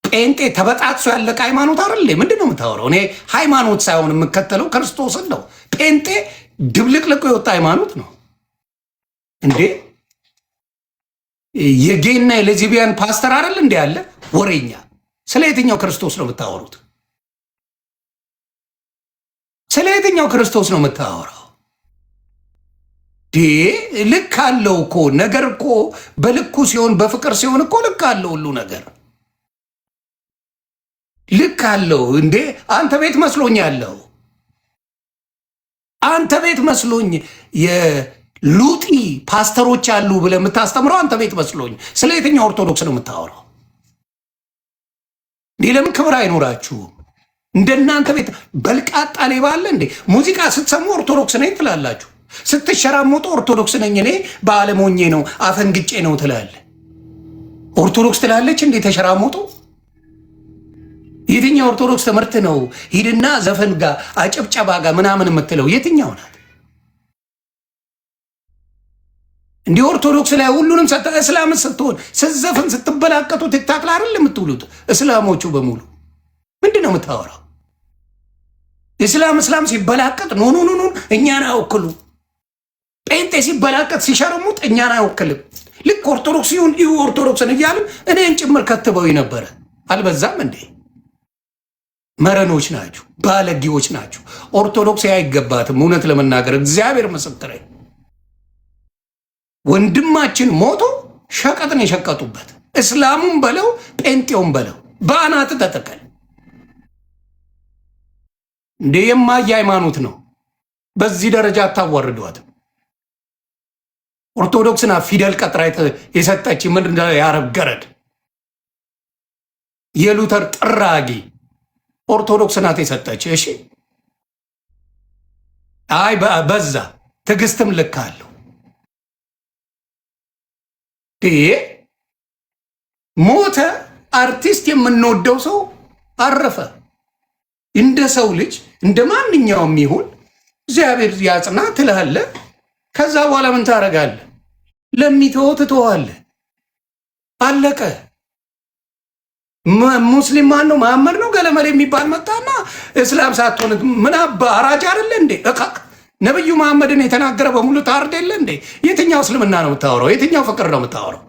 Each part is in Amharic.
ጴንጤ ተበጣጥሶ ያለቀ ሃይማኖት አይደል? ምንድነው የምታወራው? እኔ ሃይማኖት ሳይሆን የምከተለው ክርስቶስን ነው። ጴንጤ ድብልቅልቁ የወጣ ሃይማኖት ነው እንዴ? የጌና የሌዝቢያን ፓስተር አይደል እንዴ ያለ ወሬኛ? ስለ የትኛው ክርስቶስ ነው የምታወሩት? ስለ የትኛው ክርስቶስ ነው የምታወራው? ልክ አለው እኮ ነገር እኮ በልኩ ሲሆን በፍቅር ሲሆን እኮ ልክ አለው ሁሉ ነገር ልክ አለው እንዴ? አንተ ቤት መስሎኝ ያለው አንተ ቤት መስሎኝ የሉጢ ፓስተሮች አሉ ብለህ የምታስተምረው አንተ ቤት መስሎኝ። ስለ የትኛው ኦርቶዶክስ ነው የምታወራው? ለምን ክብር አይኖራችሁም? እንደናንተ ቤት በልቃጣ ሌባ አለ እንዴ? ሙዚቃ ስትሰሙ ኦርቶዶክስ ነኝ ትላላችሁ። ስትሸራሞጡ ኦርቶዶክስ ነኝ እኔ በዓለም ሆኜ ነው አፈንግጬ ነው ትላለ። ኦርቶዶክስ ትላለች እንዴ ተሸራሞጡ? የትኛው ኦርቶዶክስ ትምህርት ነው ሂድና ዘፈን ጋር አጨብጨባ ጋር ምናምን የምትለው? የትኛው ናት እንዲህ? ኦርቶዶክስ ላይ ሁሉንም እስላም ስትሆን ስትዘፍን ስትበላቀጡ ቲክታክ ላይ አይደል የምትውሉት? እስላሞቹ በሙሉ ምንድን ነው የምታወራው? እስላም ሲበላቀጥ ኖ እኛን አይወክሉ። ጴንጤ ሲበላቀጥ ሲሸረሙጥ እኛን አይወክልም። ልክ ኦርቶዶክስ ይሁን ይሁ ኦርቶዶክስን እያልን እኔን ጭምር ከትበው ነበረ። አልበዛም እንዴ? መረኖች ናችሁ፣ ባለጌዎች ናችሁ። ኦርቶዶክስ አይገባትም። እውነት ለመናገር እግዚአብሔር ምስክሬ፣ ወንድማችን ሞቶ ሸቀጥን የሸቀጡበት እስላሙን በለው ጴንጤውን በለው በአናት ተተከል እንዴ! የማየ ሃይማኖት ነው። በዚህ ደረጃ አታዋርዷትም። ኦርቶዶክስና ፊደል ቀጥራ የሰጠች ምንድን የአረብ ገረድ የሉተር ጥራጊ ኦርቶዶክስ ናት የሰጠች። እሺ አይ በዛ ትዕግስትም ልክ አለው። ሞተ አርቲስት የምንወደው ሰው አረፈ። እንደ ሰው ልጅ እንደ ማንኛውም ይሁን እግዚአብሔር ያጽና ትልሃለ። ከዛ በኋላ ምን ታደርጋለህ? ለሚተወው ትተዋለህ። አለቀ። ሙስሊም ማን ነው? መሐመድ ነው ገለመሌ የሚባል መጣና እስላም ሳትሆን ምን አባ አራጅ አይደለ እንዴ? እቃቅ ነብዩ መሐመድን የተናገረ በሙሉ ታርድ የለ እንዴ? የትኛው እስልምና ነው የምታወራው? የትኛው ፍቅር ነው የምታወራው?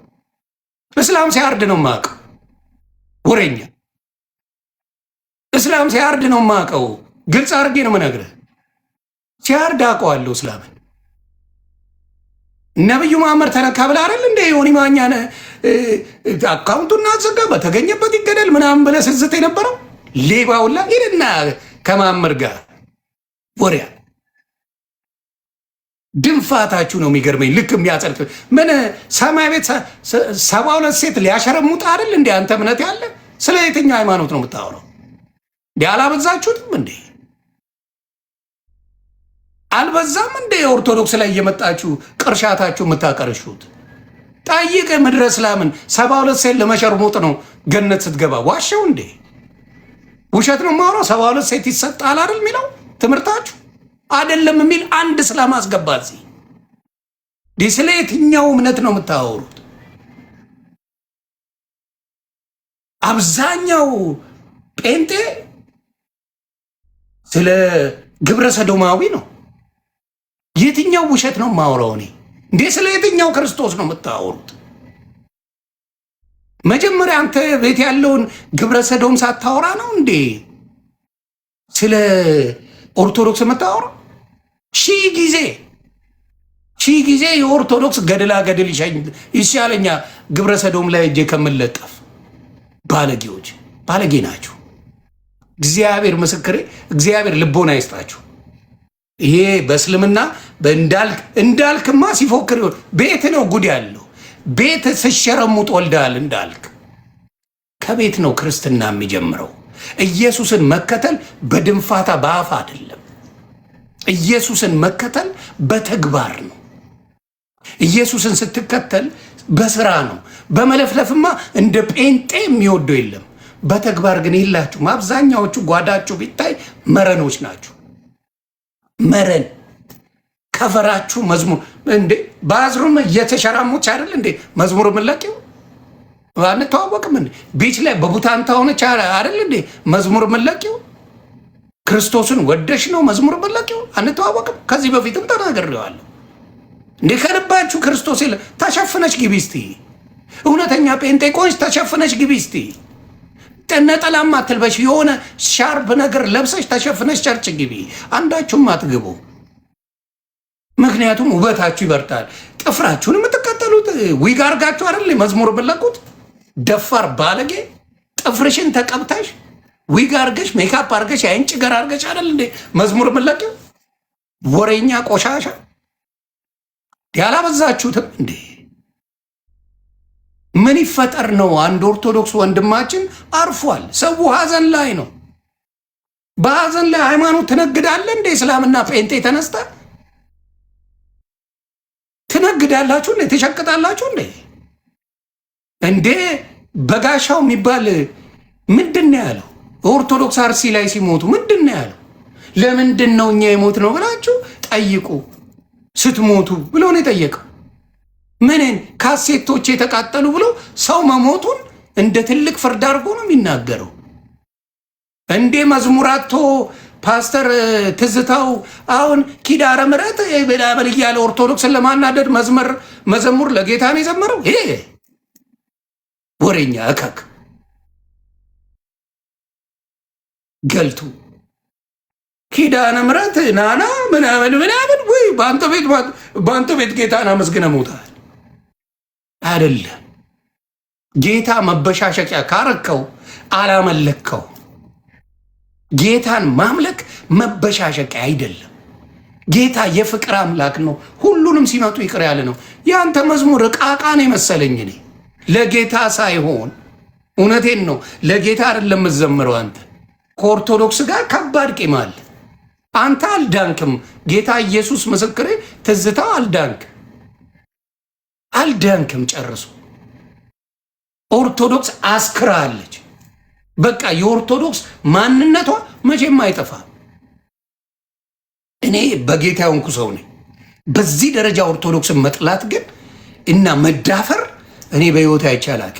እስላም ሲያርድ ነው የማውቀው። ወሬኛ እስላም ሲያርድ ነው የማውቀው። ግልጽ አድርጌ ነው የምነግርህ። ሲያርድ አውቀዋለሁ እስላምን። ነብዩ መሐመድ ተነካ ብለህ አይደል እንደ ዮኒ ማኛን አካውንቱና አዘጋ በተገኘበት ይገደል ምናምን ብለህ ስዝት የነበረው ሌባውላ ይልና ከመሐመድ ጋር ወሪያ ድንፋታችሁ ነው የሚገርመኝ። ልክ የሚያጸድቅ ምን ሰማይ ቤት 72 ሴት ሊያሸረሙጥ አይደል እንዴ? አንተ እምነት ያለ ስለ የትኛው ሃይማኖት ነው የምታወራው? አላበዛችሁትም እንዴ? አልበዛም እንዴ? ኦርቶዶክስ ላይ እየመጣችሁ ቅርሻታችሁ የምታቀርሹት ጠይቅ። ምድረ እስላምን 72 ሴት ለመሸርሙጥ ነው ገነት ስትገባ ዋሸው እንዴ? ውሸት ነው የማወራው። 72 ሴት ይሰጣል አይደል የሚለው ትምህርታችሁ አይደለም የሚል አንድ እስላም አስገባ እዚህ። ስለ የትኛው እምነት ነው የምታወሩት? አብዛኛው ጴንጤ ስለ ግብረ ሰዶማዊ ነው። የትኛው ውሸት ነው የማወራው እኔ እንዴ? ስለ የትኛው ክርስቶስ ነው የምታወሩት? መጀመሪያ አንተ ቤት ያለውን ግብረ ሰዶም ሳታወራ ነው እንዴ ስለ ኦርቶዶክስ የምታወራው? ሺህ ጊዜ የኦርቶዶክስ ገድላ ገድል ይሻለኛ ግብረ ሰዶም ላይ እጄ ከምለጠፍ። ባለጌዎች ባለጌ ናችሁ። እግዚአብሔር ምስክሬ፣ እግዚአብሔር ልቦና ይስጣችሁ። ይሄ በእስልምና እንዳልክማ ሲፎክር ይሆን ቤት ነው ጉድ ያለው። ቤት ስሸረሙጥ ወልዳል እንዳልክ ከቤት ነው ክርስትና የሚጀምረው። ኢየሱስን መከተል በድንፋታ በአፍ አይደለም። ኢየሱስን መከተል በተግባር ነው። ኢየሱስን ስትከተል በስራ ነው። በመለፍለፍማ እንደ ጴንጤ የሚወደው የለም። በተግባር ግን የላችሁም። አብዛኛዎቹ ጓዳችሁ ቢታይ መረኖች ናቸው። መረን ከፈራችሁ መዝሙር እንዴ ባዝሩም እየተሸራሙች አይደል እንዴ መዝሙር ምለቂው አንተዋወቅም እንዴ? ቢች ላይ በቡታንታ ሆነች አይደል እንዴ መዝሙር መለቂው? ክርስቶስን ወደሽ ነው መዝሙር መለቂው? አንተዋወቅም? ከዚህ በፊትም ተናግሬዋለሁ። እንዴ ከልባችሁ ክርስቶስ የለ ተሸፍነች ግቢ እስቲ። እውነተኛ ጴንጤቆንስ ተሸፍነች ግቢ እስቲ። ነጠላም አትልበሽ፣ የሆነ ሻርፕ ነገር ለብሰሽ ተሸፍነች ቸርች ግቢ። አንዳችሁም አትግቡ። ምክንያቱም ውበታችሁ ይበርታል። ጥፍራችሁን የምትቀጠሉት ዊግ አርጋችሁ አይደል መዝሙር ብለቁት? ደፋር ባለጌ ጥፍርሽን ተቀብታሽ ዊግ አርገሽ ሜካፕ አርገሽ የአይን ጭገር አርገሽ አይደል እንዴ መዝሙር ብለቂው? ወሬኛ ቆሻሻ ያላበዛችሁትም እንዴ? ምን ይፈጠር ነው? አንድ ኦርቶዶክስ ወንድማችን አርፏል። ሰው ሀዘን ላይ ነው። በሀዘን ላይ ሃይማኖት ትነግዳለ እንዴ? እስላምና ጴንጤ ተነስተ ትነግዳላችሁ እንዴ? ትሸቅጣላችሁ እንዴ? እንዴ በጋሻው የሚባል ምንድን ነው ያለው? ኦርቶዶክስ አርሲ ላይ ሲሞቱ ምንድን ነው ያለው? ለምንድን ነው እኛ የሞት ነው ብላችሁ ጠይቁ ስትሞቱ ብሎ ነው የጠየቀው። ምንን ካሴቶች የተቃጠሉ ብሎ ሰው መሞቱን እንደ ትልቅ ፍርድ አድርጎ ነው የሚናገረው። እንዴ መዝሙራቶ ፓስተር ትዝታው አሁን ኪዳነ ምሕረት በዳበል እያለ ኦርቶዶክስን ለማናደድ መዘሙር ለጌታ ነው የዘመረው። ይሄ ወሬኛ እከክ ገልቱ ኪዳነ ምሕረት ናና ምናምን ወይ በአንተ ቤት ጌታን አመስግነ ሞታል አይደለም። ጌታ መበሻሸቂያ ካረከው አላመለከው። ጌታን ማምለክ መበሻሸቂያ አይደለም። ጌታ የፍቅር አምላክ ነው። ሁሉንም ሲመጡ ይቅር ያለ ነው። ያንተ መዝሙር ዕቃቃን የመሰለኝ እኔ ለጌታ ሳይሆን እውነቴን ነው ለጌታ አይደለም የምትዘምረው። አንተ ከኦርቶዶክስ ጋር ከባድ ቂም አለ። አንተ አልዳንክም። ጌታ ኢየሱስ ምስክሬ፣ ትዝታው አልዳንክም ጨርሶ። ኦርቶዶክስ አስክራለች። በቃ የኦርቶዶክስ ማንነቷ መቼም አይጠፋ። እኔ በጌታ የሆንኩ ሰው ነኝ። በዚህ ደረጃ ኦርቶዶክስን መጥላት ግን እና መዳፈር እኔ በህይወት አይቻላቅ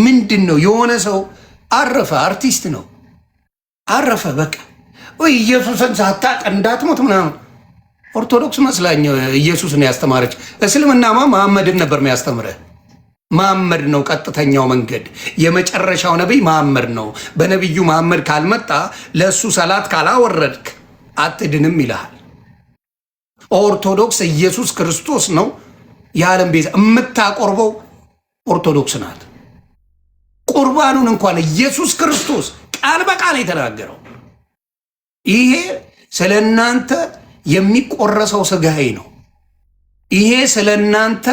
ምንድን ነው? የሆነ ሰው አረፈ፣ አርቲስት ነው አረፈ። በቃ ወይ ኢየሱስን ሳታውቅ እንዳትሞት ምናምን። ኦርቶዶክስ መስላኝ ኢየሱስን ያስተማረች። እስልምናማ መሐመድን ነበር የሚያስተምረህ። መሐመድ ነው ቀጥተኛው መንገድ። የመጨረሻው ነቢይ መሐመድ ነው። በነቢዩ መሐመድ ካልመጣ ለእሱ ሰላት ካላወረድክ አትድንም ይልሃል። ኦርቶዶክስ ኢየሱስ ክርስቶስ ነው የዓለም ቤዛ። የምታቆርበው ኦርቶዶክስ ናት። ቁርባኑን እንኳን ኢየሱስ ክርስቶስ ቃል በቃል የተናገረው ይሄ ስለ እናንተ የሚቆረሰው ስጋዬ ነው፣ ይሄ ስለ እናንተ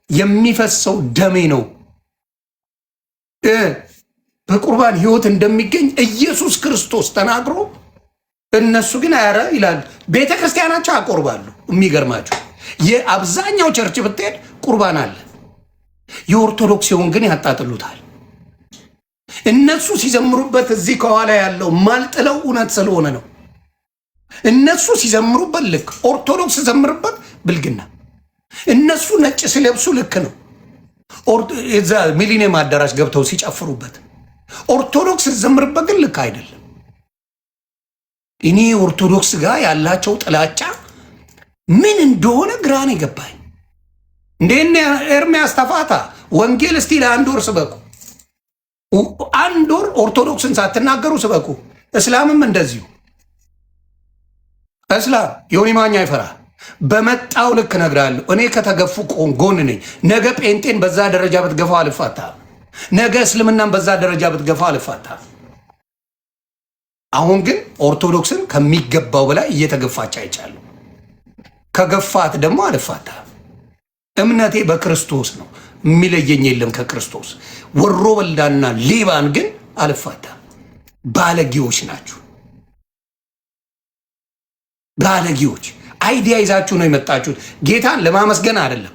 የሚፈሰው ደሜ ነው። በቁርባን ህይወት እንደሚገኝ ኢየሱስ ክርስቶስ ተናግሮ፣ እነሱ ግን አያረ ይላል። ቤተ ክርስቲያናቸው ያቆርባሉ። የሚገርማቸው የአብዛኛው ቸርች ብትሄድ ቁርባን አለ። የኦርቶዶክስ ሲሆን ግን ያጣጥሉታል። እነሱ ሲዘምሩበት እዚህ ከኋላ ያለው ማልጥለው እውነት ስለሆነ ነው። እነሱ ሲዘምሩበት ልክ፣ ኦርቶዶክስ ሲዘምርበት ብልግና። እነሱ ነጭ ሲለብሱ ልክ ነው። እዛ ሚሊኒየም አዳራሽ ገብተው ሲጨፍሩበት፣ ኦርቶዶክስ ሲዘምርበት ግን ልክ አይደለም። እኔ ኦርቶዶክስ ጋር ያላቸው ጥላቻ ምን እንደሆነ ግራን የገባኝ። እንዴ ኤርሚያስ ተፋታ ወንጌል እስቲ ለአንድ ወር ስበኩ። አንድ ወር ኦርቶዶክስን ሳትናገሩ ስበኩ። እስላምም እንደዚሁ። እስላም ዮኒ ማኛ ይፈራ። በመጣው ልክ እነግርሃለሁ። እኔ ከተገፉ ጎን ነኝ። ነገ ጴንጤን በዛ ደረጃ ብትገፋው አልፋታ። ነገ እስልምናን በዛ ደረጃ ብትገፋው አልፋታ። አሁን ግን ኦርቶዶክስን ከሚገባው በላይ እየተገፋች አይቻለሁ። ከገፋት ደግሞ አልፋታ። እምነቴ በክርስቶስ ነው። የሚለየኝ የለም ከክርስቶስ። ወሮ በልዳና ሌባን ግን አልፋታ። ባለጌዎች ናችሁ። ባለጌዎች አይዲያ ይዛችሁ ነው የመጣችሁት። ጌታን ለማመስገን አይደለም።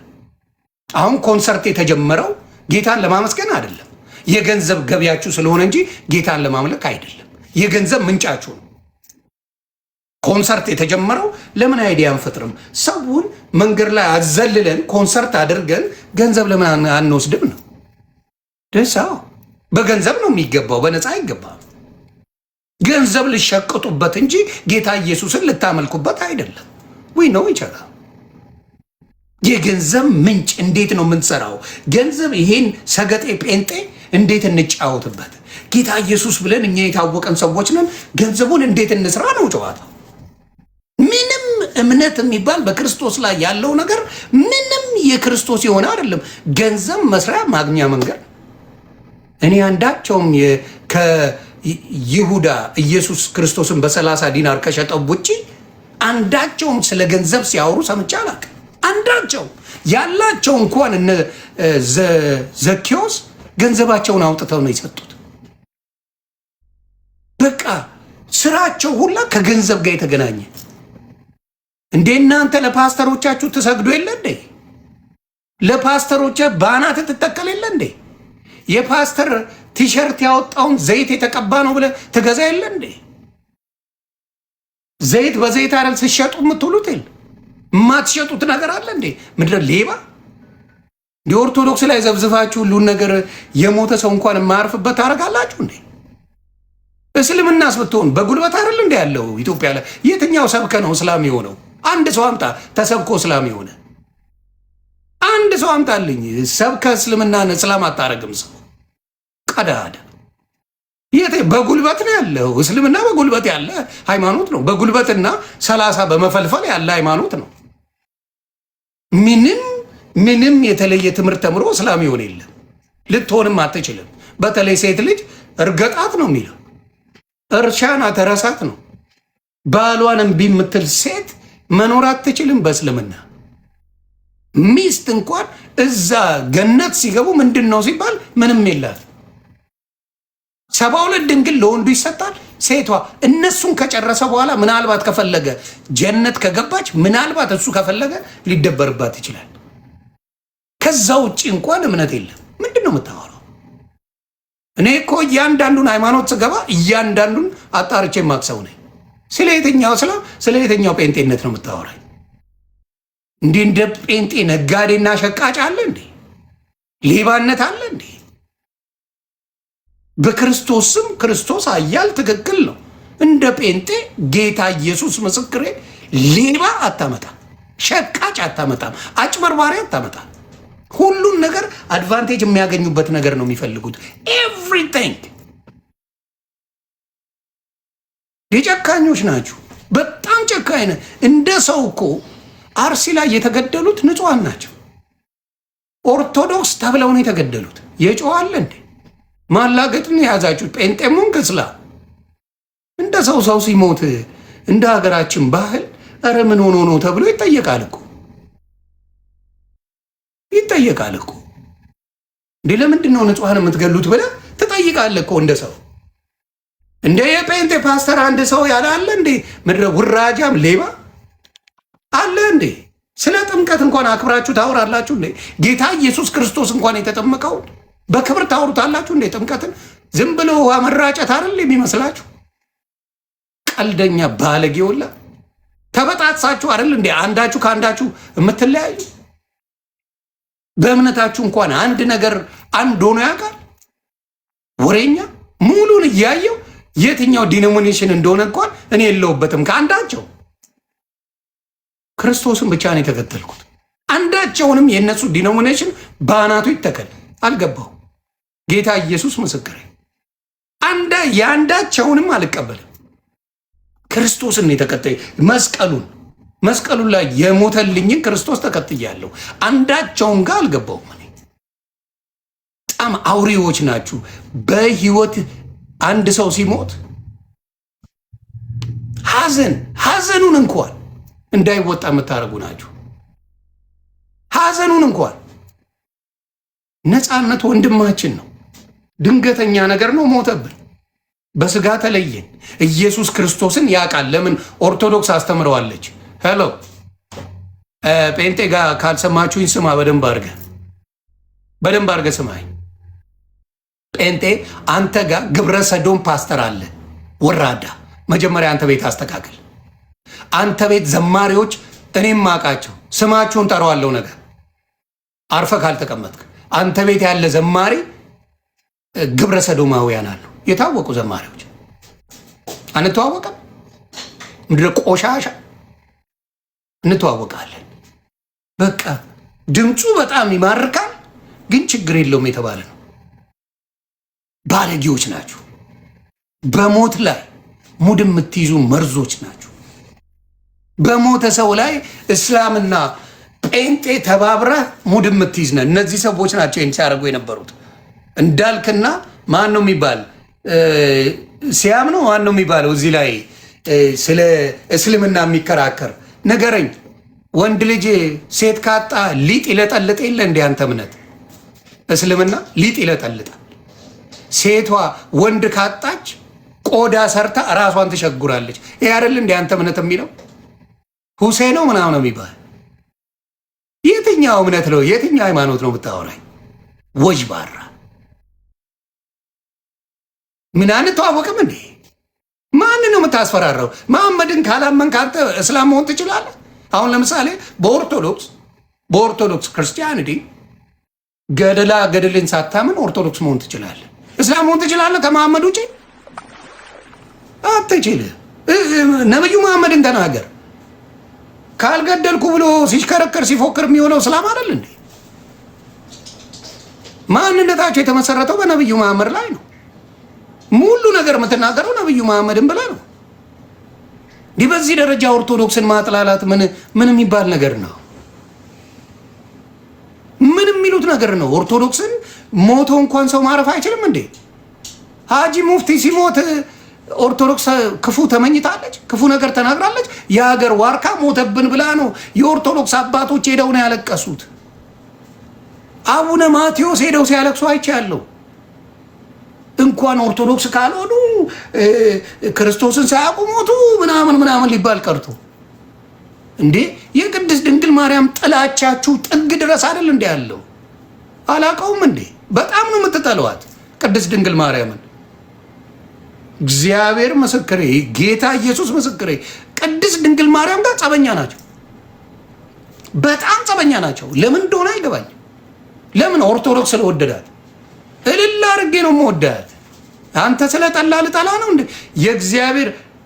አሁን ኮንሰርት የተጀመረው ጌታን ለማመስገን አይደለም። የገንዘብ ገቢያችሁ ስለሆነ እንጂ ጌታን ለማምለክ አይደለም። የገንዘብ ምንጫችሁ ነው። ኮንሰርት የተጀመረው ለምን አይዲያ አንፈጥርም? ሰውን መንገድ ላይ አዘልለን ኮንሰርት አድርገን ገንዘብ ለምን አንወስድም ነው። ደሳው በገንዘብ ነው የሚገባው፣ በነፃ አይገባም። ገንዘብ ልሸቅጡበት እንጂ ጌታ ኢየሱስን ልታመልኩበት አይደለም። ወይ ነው ይቻላል። የገንዘብ ምንጭ እንዴት ነው የምንሰራው? ገንዘብ ይሄን ሰገጤ ጴንጤ እንዴት እንጫወትበት? ጌታ ኢየሱስ ብለን እኛ የታወቀን ሰዎች ነን። ገንዘቡን እንዴት እንስራ ነው ጨዋታው። ምንም እምነት የሚባል በክርስቶስ ላይ ያለው ነገር ምንም የክርስቶስ የሆነ አይደለም። ገንዘብ መስሪያ ማግኛ መንገድ። እኔ አንዳቸውም ከይሁዳ ኢየሱስ ክርስቶስን በ30 ዲናር ከሸጠው ውጪ አንዳቸውም ስለ ገንዘብ ሲያወሩ ሰምቼ አላውቅም። አንዳቸው ያላቸው እንኳን እነ ዘኬዎስ ገንዘባቸውን አውጥተው ነው የሰጡት። በቃ ስራቸው ሁላ ከገንዘብ ጋር የተገናኘ። እንዴ እናንተ ለፓስተሮቻችሁ ትሰግዱ የለ እንዴ? ለፓስተሮች ባናት ትተከል የለ እንዴ? የፓስተር ቲሸርት ያወጣውን ዘይት የተቀባ ነው ብለ ትገዛ የለ እንዴ? ዘይት በዘይት አይደል ሲሸጡ የምትውሉት? የለ የማትሸጡት ነገር አለ እንዴ? ምድረ ሌባ። የኦርቶዶክስ ላይ ዘብዝፋችሁ ሁሉን ነገር የሞተ ሰው እንኳን የማያርፍበት ታደርጋላችሁ እንዴ? እስልምናስ ብትሆን በጉልበት አይደል እንዴ ያለው? ኢትዮጵያ ላይ የትኛው ሰብከ ነው እስላም የሆነው? አንድ ሰው አምጣ ተሰብኮ እስላም የሆነ አንድ ሰው አምጣልኝ። ሰብከ እስልምናን እስላም አታረግም ሰው ቀዳዳ። የት በጉልበት ነው ያለው? እስልምና በጉልበት ያለ ሃይማኖት ነው። በጉልበትና 30 በመፈልፈል ያለ ሃይማኖት ነው። ምንም የተለየ ትምህርት ተምሮ እስላም ይሆን የለም። ልትሆንም አትችልም። በተለይ ሴት ልጅ እርገጣት ነው የሚለው፣ እርሻን አተረሳት ነው። ባሏን እምቢ የምትል ሴት መኖር አትችልም በእስልምና። ሚስት እንኳን እዛ ገነት ሲገቡ ምንድን ነው ሲባል ምንም የላት። 72 ድንግል ለወንዱ ይሰጣል፣ ሴቷ እነሱን ከጨረሰ በኋላ ምናልባት ከፈለገ ጀነት ከገባች ምናልባት እሱ ከፈለገ ሊደበርባት ይችላል። ከዛ ውጭ እንኳን እምነት የለም። ምንድን ነው የምታወራው? እኔ እኮ እያንዳንዱን ሃይማኖት ስገባ እያንዳንዱን አጣርቼ የማቅሰው ነኝ። ስለ የትኛው ስለ የትኛው ጴንጤነት ነው የምታወራኝ? እንዲህ እንደ ጴንጤ ነጋዴና ሸቃጭ አለ እንዴ? ሌባነት አለ እንዴ? በክርስቶስ ስም ክርስቶስ አያል ትክክል ነው። እንደ ጴንጤ ጌታ ኢየሱስ ምስክሬ፣ ሌባ አታመጣም፣ ሸቃጭ አታመጣም፣ አጭበርባሪ አታመጣም። ሁሉን ነገር አድቫንቴጅ የሚያገኙበት ነገር ነው የሚፈልጉት። ኤቭሪቲንግ የጨካኞች ናችሁ። በጣም ጨካኝ ነህ። እንደ ሰው እኮ አርሲ ላይ የተገደሉት ንጹሐን ናቸው። ኦርቶዶክስ ተብለው ነው የተገደሉት። የጨዋለ እንዴ? ማላገጥን የያዛችሁት ጴንጤሙን ክስላ እንደ ሰው ሲሞት እንደ ሀገራችን ባህል ኧረ ምን ሆኖ ነው ተብሎ ይጠየቃል እኮ እንዴ። ለምንድን ነው ንጹሐን የምትገሉት ብለህ ትጠይቃለህ እኮ እንደ ሰው። እንደ የጴንጤ ፓስተር አንድ ሰው ያለ አለ እንዴ? ምድረ ውራጃም ሌባ አለ እንዴ? ስለ ጥምቀት እንኳን አክብራችሁ ታወራላችሁ እንዴ? ጌታ ኢየሱስ ክርስቶስ እንኳን የተጠመቀውን በክብር ታወሩታላችሁ እንዴ? ጥምቀትን ዝም ብሎ ውሃ መራጨት አይደል የሚመስላችሁ? ቀልደኛ ባለጌ ሁላ ተበጣጥሳችሁ አይደል እንዴ አንዳችሁ ከአንዳችሁ የምትለያዩ? በእምነታችሁ እንኳን አንድ ነገር አንድ ሆኖ ያውቃል? ወሬኛ ሙሉን እያየው የትኛው ዲኖሚኔሽን እንደሆነ እንኳን እኔ የለውበትም ከአንዳቸው። ክርስቶስን ብቻ ነው የተከተልኩት። አንዳቸውንም የእነሱ ዲኖሚኔሽን በአናቱ ይተከል አልገባው። ጌታ ኢየሱስ ምስክሬ፣ የአንዳቸውንም አልቀበልም። ክርስቶስን የተከተል መስቀሉን ላይ የሞተልኝን ክርስቶስ ተከትያለሁ። አንዳቸውም ጋር አልገባውም። በጣም አውሬዎች ናችሁ። በህይወት አንድ ሰው ሲሞት ሐዘኑን እንኳን እንዳይወጣ የምታደርጉ ናችሁ። ሐዘኑን እንኳን ነፃነት ወንድማችን ነው። ድንገተኛ ነገር ነው፣ ሞተብን፣ በስጋ ተለየን። ኢየሱስ ክርስቶስን ያውቃል። ለምን ኦርቶዶክስ አስተምረዋለች። ሄሎ ጴንጤ ጋር ካልሰማችሁኝ ስማ፣ በደንብ አድርገህ ስማኝ። ጴንጤ አንተ ጋር ግብረ ሰዶም ፓስተር አለ፣ ወራዳ። መጀመሪያ አንተ ቤት አስተካክል። አንተ ቤት ዘማሪዎች እኔም ማቃቸው ስማችሁን ጠራዋለሁ ነገር አርፈ ካልተቀመጥክ አንተ ቤት ያለ ዘማሪ ግብረ ሰዶማውያን አሉ። የታወቁ ዘማሪዎች አንተዋወቀም? ምድረ ቆሻሻ እንተዋወቃለን። በቃ ድምፁ በጣም ይማርካል፣ ግን ችግር የለውም የተባለ ነው። ባለጌዎች ናችሁ። በሞት ላይ ሙድ የምትይዙ መርዞች ናችሁ። በሞተ ሰው ላይ እስላምና ጴንጤ ተባብረህ ሙድ የምትይዝ ነህ። እነዚህ ሰዎች ናቸው ይህን ሲያደርጉ የነበሩት። እንዳልክና ማን ነው የሚባል ሲያም ነው ማን ነው የሚባለው እዚህ ላይ ስለ እስልምና የሚከራከር ነገረኝ። ወንድ ልጅ ሴት ካጣ ሊጥ ይለጠልጥ የለ እንደ አንተ እምነት እስልምና ሊጥ ይለጠልጣል። ሴቷ ወንድ ካጣች ቆዳ ሰርታ ራሷን ትሸጉራለች። ይህ አይደል እንደ አንተ እምነት የሚለው ሁሴን ነው ምናምን ነው የሚባል። የትኛው እምነት ነው? የትኛው ሃይማኖት ነው ብታወራኝ? ወጅ ባራ ምን አንተዋወቅም እንዴ? ማን ነው የምታስፈራራው? መሐመድን ካላመንክ አንተ እስላም መሆን ትችላለህ? አሁን ለምሳሌ በኦርቶዶክስ ክርስቲያኒቲ ገደላ ገደልን ሳታምን ኦርቶዶክስ መሆን ትችላለህ። እስላም መሆን ትችላለህ። ከመሐመድ ውጪ አትችልህ። ነብዩ መሐመድን ተናገር። ካልገደልኩ ብሎ ሲሽከረከር ሲፎክር የሚሆነው እስላም አይደል እንዴ? ማንነታቸው የተመሰረተው በነብዩ መሐመድ ላይ ነው። ሙሉ ነገር የምትናገረው ነብዩ መሐመድን ብለህ ነው። እንዲህ በዚህ ደረጃ ኦርቶዶክስን ማጥላላት ምን የሚባል ነገር ነው? ምን የሚሉት ነገር ነው? ኦርቶዶክስን ሞቶ እንኳን ሰው ማረፍ አይችልም እንዴ? ሀጂ ሙፍቲ ሲሞት ኦርቶዶክስ ክፉ ተመኝታለች፣ ክፉ ነገር ተናግራለች። የሀገር ዋርካ ሞተብን ብላ ነው የኦርቶዶክስ አባቶች ሄደው ነው ያለቀሱት። አቡነ ማቴዎስ ሄደው ሲያለቅሱ አይቻለሁ። እንኳን ኦርቶዶክስ ካልሆኑ ክርስቶስን ሳያውቁ ሞቱ ምናምን ሊባል ቀርቶ እንዴ የቅድስት ድንግል ማርያም ጥላቻችሁ ጥግ ድረስ አይደል እንዴ ያለው? አላውቀውም እንዴ? በጣም ነው የምትጠለዋት ቅድስት ድንግል ማርያምን። እግዚአብሔር ምስክሬ፣ ጌታ ኢየሱስ ምስክሬ፣ ቅድስት ድንግል ማርያም ጋር ጸበኛ ናቸው። በጣም ጸበኛ ናቸው። ለምን እንደሆነ አይገባኝም። ለምን? ኦርቶዶክስ ስለወደዳት እልል አድርጌ ነው የምወዳት። አንተ ስለጠላ ልጠላ ነው እንዴ?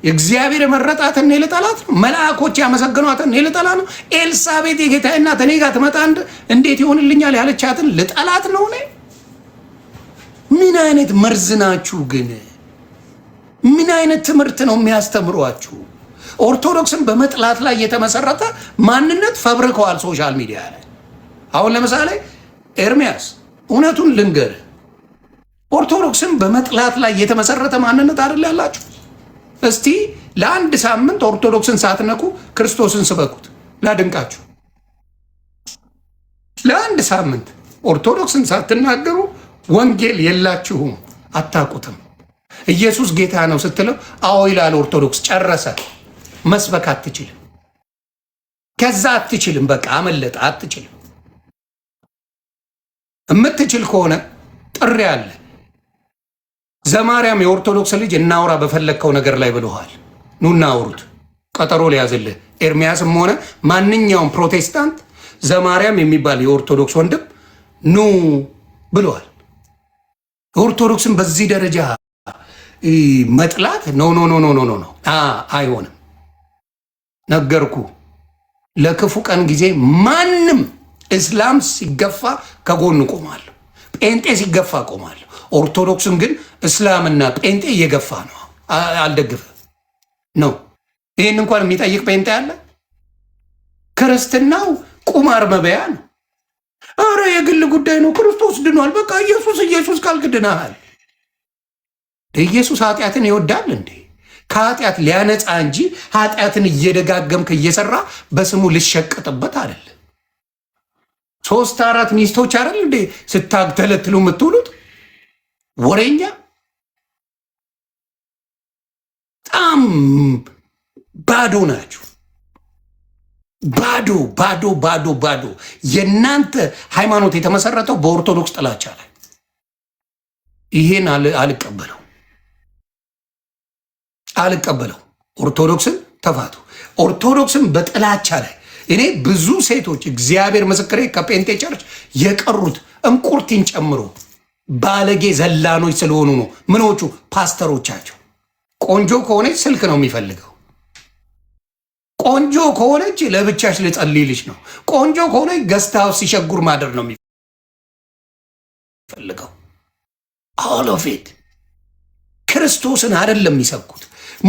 የእግዚአብሔር የመረጣትን እኔ ልጠላት ነው? መልአኮች ያመሰግኗትን እኔ ልጠላ ነው? ኤልሳቤጥ የጌታዬ እናት እኔ ጋር ትመጣ እንዴት ይሆንልኛል ያለቻትን ልጠላት ነው እኔ? ምን አይነት መርዝ ናችሁ ግን? ምን አይነት ትምህርት ነው የሚያስተምሯችሁ? ኦርቶዶክስን በመጥላት ላይ የተመሰረተ ማንነት ፈብርከዋል ሶሻል ሚዲያ ላይ። አሁን ለምሳሌ ኤርሚያስ እውነቱን ልንገርህ፣ ኦርቶዶክስን በመጥላት ላይ የተመሰረተ ማንነት አይደል ያላችሁ? እስቲ ለአንድ ሳምንት ኦርቶዶክስን ሳትነኩ ክርስቶስን ስበኩት ላድንቃችሁ። ለአንድ ሳምንት ኦርቶዶክስን ሳትናገሩ ወንጌል የላችሁም፣ አታውቁትም። ኢየሱስ ጌታ ነው ስትለው አዎ ይላል ኦርቶዶክስ። ጨረሰ። መስበክ አትችልም። ከዛ አትችልም። በቃ አመለጠ። አትችልም። የምትችል ከሆነ ጥሪ አለ። ዘማርያም የኦርቶዶክስ ልጅ እናውራ በፈለግከው ነገር ላይ ብለዋል። ኑ እናውሩት። ቀጠሮ ሊያዝልህ። ኤርሚያስም ሆነ ማንኛውም ፕሮቴስታንት ዘማርያም የሚባል የኦርቶዶክስ ወንድም ኑ ብለዋል። ኦርቶዶክስን በዚህ ደረጃ መጥላት ኖ ኖ ኖ ኖ ኖ ኖ አይሆንም። ነገርኩ። ለክፉ ቀን ጊዜ ማንም እስላም ሲገፋ ከጎኑ ቆማለሁ። ጴንጤ ሲገፋ ቆማለሁ። ኦርቶዶክስን ግን እስላምና ጴንጤ እየገፋ ነው። አልደግፍም ነው። ይህን እንኳን የሚጠይቅ ጴንጤ አለ? ክርስትናው ቁማር መበያ ነው። አረ የግል ጉዳይ ነው። ክርስቶስ ድኗል። በቃ ኢየሱስ ካልክ ድናሃል። ኢየሱስ ኃጢአትን ይወዳል እንዴ? ከኃጢአት ሊያነጻ እንጂ ኃጢአትን እየደጋገምክ እየሰራ በስሙ ልሸቀጥበት አይደል? 3-4 ሚስቶች አይደል እንዴ ስታግተለትሉ የምትውሉት? ወሬኛ በጣም ባዶ ናችሁ። ባዶ ባዶ ባዶ ባዶ። የእናንተ ሃይማኖት የተመሰረተው በኦርቶዶክስ ጥላቻ ላይ። ይሄን አልቀበለው። ኦርቶዶክስን ተፋቱ። ኦርቶዶክስን በጥላቻ ላይ እኔ ብዙ ሴቶች እግዚአብሔር ምስክሬ ከጴንጤ ቸርች የቀሩት እንቁርቲን ጨምሮ ባለጌ ዘላኖች ስለሆኑ ነው። ምኖቹ ፓስተሮቻቸው ቆንጆ ከሆነች ስልክ ነው የሚፈልገው። ቆንጆ ከሆነች ለብቻሽ ልጸልይልሽ ነው። ቆንጆ ከሆነች ገስታው ሲሸጉር ማደር ነው የሚፈልገው። all of it ክርስቶስን አይደለም የሚሰብኩት።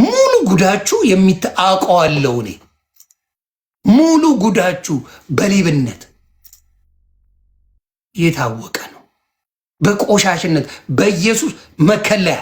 ሙሉ ጉዳችሁ የሚታውቀዋለው እኔ ሙሉ ጉዳችሁ በሌብነት የታወቀ ነው። በቆሻሽነት በኢየሱስ መከለያ